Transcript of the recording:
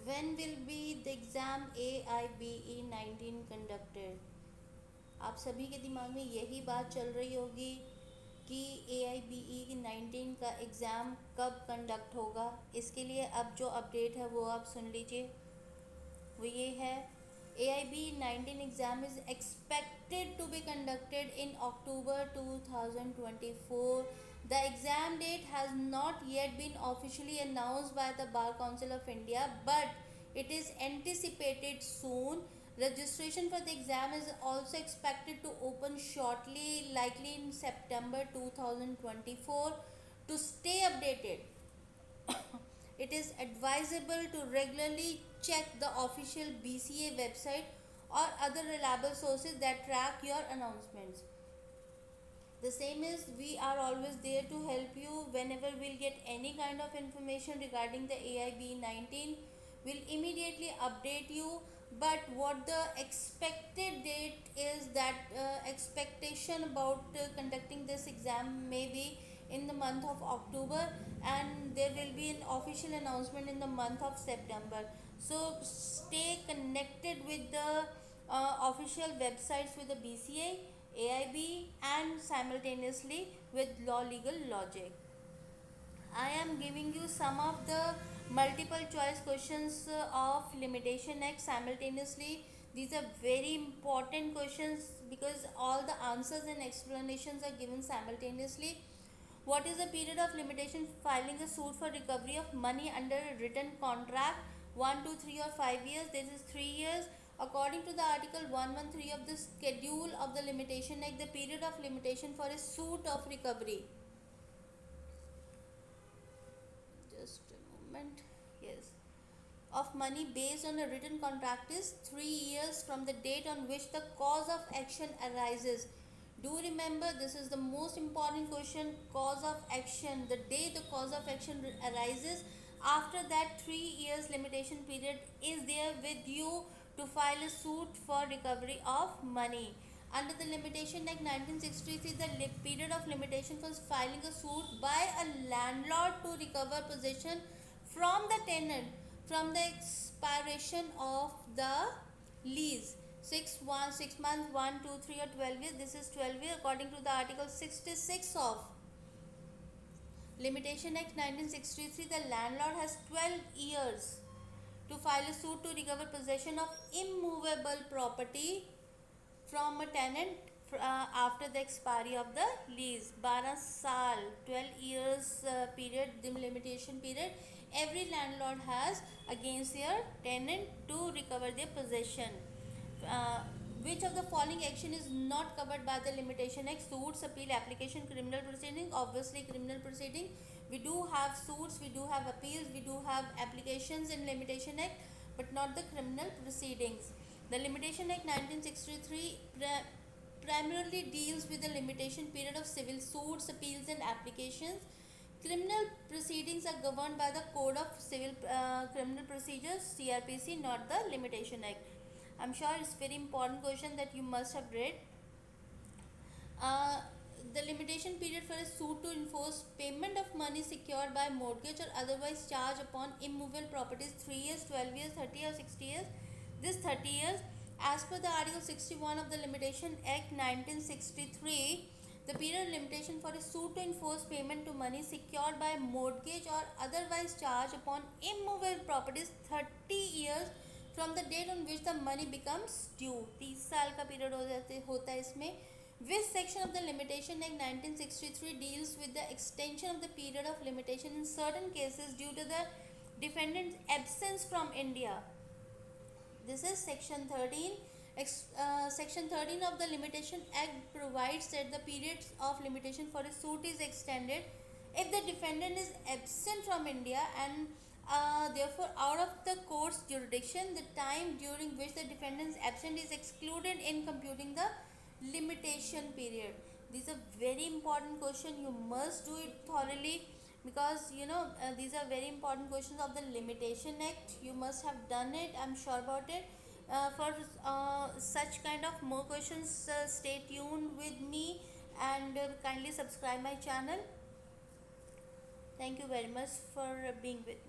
When will be the exam AIBE 19 conducted? आप सभी के दिमाग में यही बात चल रही होगी कि AIBE 19 का एग्ज़ाम कब कंडक्ट होगा। इसके लिए अब जो अपडेट है वो आप सुन लीजिए। वो ये है, AIBE 19 exam is expected to be conducted in October 2024. The exam date has not yet been officially announced by the Bar Council of India, but it is anticipated soon. Registration for the exam is also expected to open shortly, likely in September 2024. To stay updated, it is advisable to regularly check the official BCA website or other reliable sources that track your announcements. The same is, we are always there to help you whenever we'll get any kind of information regarding the AIB 19. We'll immediately update you. But what the expected date is, that expectation about conducting this exam may be in the month of October, and there will be an official announcement in the month of September. So stay connected with the official websites with the BCA, AIB, and simultaneously with Law Legal Logic. I am giving you some of the multiple choice questions of Limitation Act simultaneously. These are very important questions because all the answers and explanations are given simultaneously. What is the period of limitation filing a suit for recovery of money under a written contract? 1, 2, 3 or 5 years? This is 3 years. According to the Article 113 of the Schedule of the Limitation Act, the period of limitation for a suit of recovery, just a moment, yes, of money based on a written contract is 3 years from the date on which the cause of action arises. Do remember, this is the most important question, cause of action, the day the cause of action arises. After that, 3 years limitation period is there with you to file a suit for recovery of money. Under the Limitation Act 1963, the period of limitation for filing a suit by a landlord to recover possession from the tenant from the expiration of the lease. 6 months, 1, 2, 3 or 12 years. This is 12 years according to the Article 66 of Limitation Act 1963. The landlord has 12 years to file a suit to recover possession of immovable property from a tenant after the expiry of the lease. 12 साल, 12 years period, the limitation period every landlord has against their tenant to recover their possession. Which of the following action is not covered by the Limitation Act? Suits, appeal, application, criminal proceeding. Obviously criminal proceeding. We do have suits, we do have appeals, we do have applications in Limitation Act, but not the criminal proceedings. The Limitation Act 1963 primarily deals with the limitation period of civil suits, appeals and applications. Criminal proceedings are governed by the Code of Civil Criminal Procedures, CRPC, not the Limitation Act. I'm sure it's very important question that you must have read. The limitation period for a suit to enforce payment of money secured by mortgage or otherwise charged upon immovable properties 3 years, 12 years, 30 or 60 years. This 30 years, as per the Article 61 of the Limitation Act 1963, the period of limitation for a suit to enforce payment to money secured by mortgage or otherwise charged upon immovable properties 30 years from the date on which the money becomes due. 30 साल का period होता है इसमें. Which section of the Limitation Act 1963 deals with the extension of the period of limitation in certain cases due to the defendant's absence from India? This is section 13. Section 13 of the Limitation Act provides that the period of limitation for a suit is extended if the defendant is absent from India and therefore out of the court's jurisdiction. The time during which the defendant is absent is excluded in computing the limitation period. These are very important question. You must do it thoroughly because these are very important questions of the Limitation Act. You must have done it, I'm sure about it. For such kind of more questions, stay tuned with me and kindly subscribe my channel. Thank you very much for being with me.